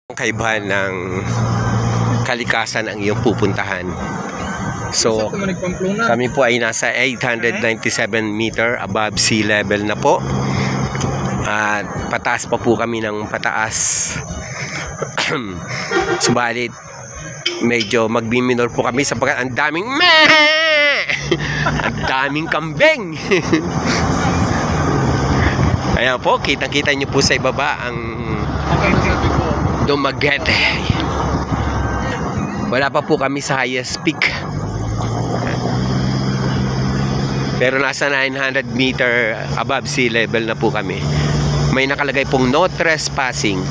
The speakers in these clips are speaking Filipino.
Kaibahan ng kalikasan ang iyong pupuntahan. So, kami po ay nasa 897 meter above sea level na po. At pataas pa po kami ng pataas. Subalit, medyo magbiminor po kami sapagkat ang daming ang daming kambing. Ayan po, kitang-kita nyo po sa ibaba ang Dumaguete. Wala pa po kami sa highest peak. Pero nasa 900 meter above sea level na po kami. May nakalagay pong no trespassing.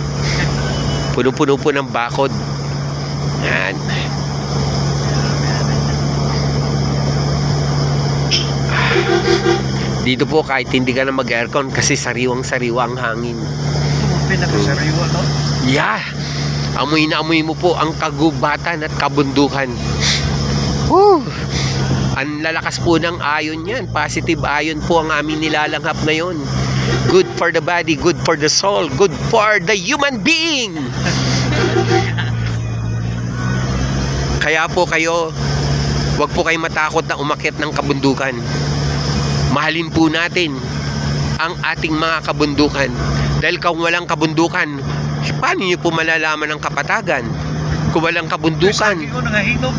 Puno-puno po ng bakod. Yan. Dito po kahit hindi ka na mag-aircon kasi sariwang-sariwa ang hangin. Pinakasariwa, no? Yeah. Amoy na amoy mo po ang kagubatan at kabundukan. Woo! Ang lalakas po ng ayon yan. Positive ayon po ang aming nilalanghap ngayon. Good for the body, good for the soul, good for the human being. Kaya po kayo, wag po kayo matakot na umakyat ng kabundukan. Mahalin po natin ang ating mga kabundukan. Dahil kung walang kabundukan, paano nyo po malalaman ang kapatagan? Kung walang kabundukan.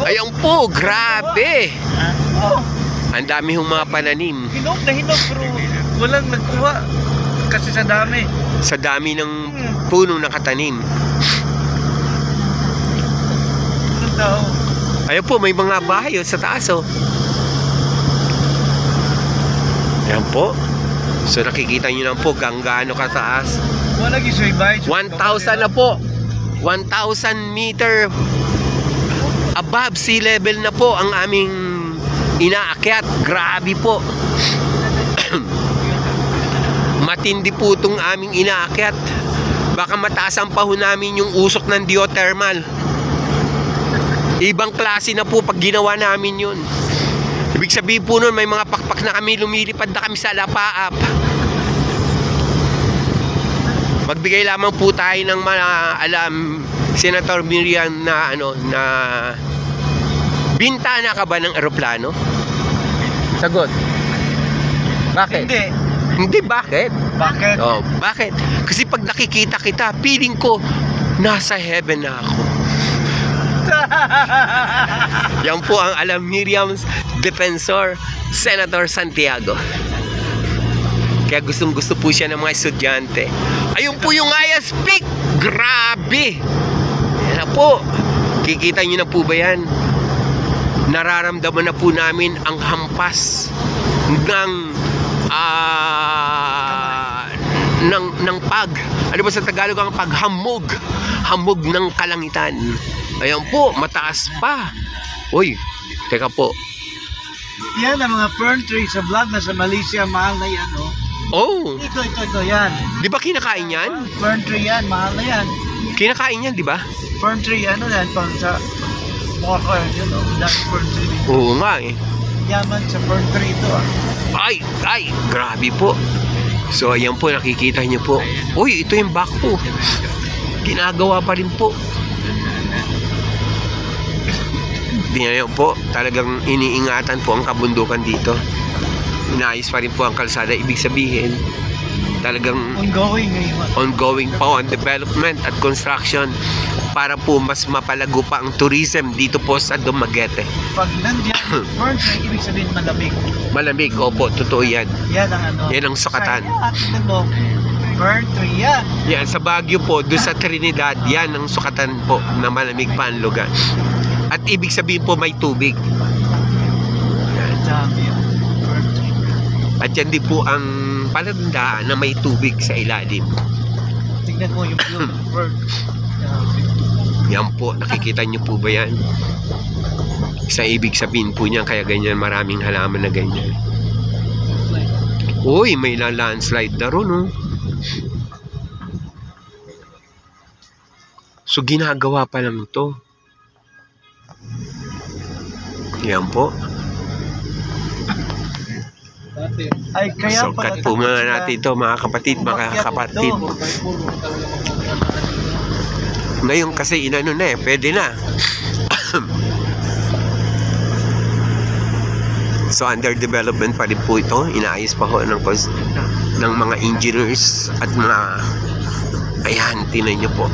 Ayun po, grabe. Ang dami hong mga pananim. Hinog na hinog, pero walang nagkuha. Kasi sa dami. Sa dami ng puno na katanim. Ayun po, may mga bahay sa taas. Ayan po. So nakikita nyo lang po gaano kataas. 1,000 na po. 1,000 meter above sea level na po ang aming inaakyat. Grabe po. Matindi po itong aming inaakyat. Baka mataas ang pahon namin yung usok ng geothermal. Ibang klase na po pag ginawa namin yun. Ibig sabihin po nun, may mga pakpak na kami, lumilipad na kami sa lapaap. Magbigay lamang po tayo ng alam, Senator Miriam, na na bintana ka ba ng eroplano? Sagot. Bakit? Hindi. Hindi, bakit? Bakit? Oh, bakit? Kasi pag nakikita kita, feeling ko nasa heaven na ako. Yan po ang alam Miriam's Defensor, Senator Santiago. Kaya gustong-gusto po siya ng mga estudyante. Ayun po yung highest peak. Grabe. Yan na po. Kikita nyo na po ba yan? Nararamdaman na po namin ang hampas ng ano ba sa Tagalog ang paghamog. Hamog ng kalangitan. Ayan po, mataas pa. Uy, teka po. Yan ang mga fern tree sa vlog na sa Malaysia, mahal na yan, oh. Oh. Ito, yan. Di ba kinakain yan? Fern tree yan, mahal na yan. Kinakain yan, di ba? Fern tree, ano yan, pang sa moko, yun, oh. That fern tree. Oo nga eh. Yaman sa fern tree ito, ah. Ay, grabe po. So, ayan po, nakikita nyo po. Uy, ito yung back po. Ginagawa pa rin po. Tingnan po, talagang iniingatan po ang kabundukan dito. Inaayos pa rin po ang kalsada. Ibig sabihin, talagang ongoing po ang development at construction para po mas mapalago pa ang tourism dito po sa Dumaguete. Pag nandiyan, fern tree, ibig sabihin malamig. Malamig, opo, totoo yan. Yan ang ano. Yan ang sukatan. Fern tree yan. Yan, sa Baguio po, doon sa Trinidad, yan ang sukatan po na malamig pa ang lugar. At ibig sabihin po may tubig. At yan din po ang palatandaan na may tubig sa ilalim. Tignan mo yung bird. Yan po, nakikita nyo po ba yan? Sa ibig sabihin po niyan, kaya ganyan, maraming halaman na ganyan. Uy, may landslide na ron, oh. So, ginagawa pa lang ito. Yan po. Ay, kaya So, cut po muna natin ito, mga kapatid, mga kapatid. Ngayon kasi inano na pwede na. So under development pa rin po ito. Inaayos pa ho ng mga engineers at mga ayan, tinan nyo po.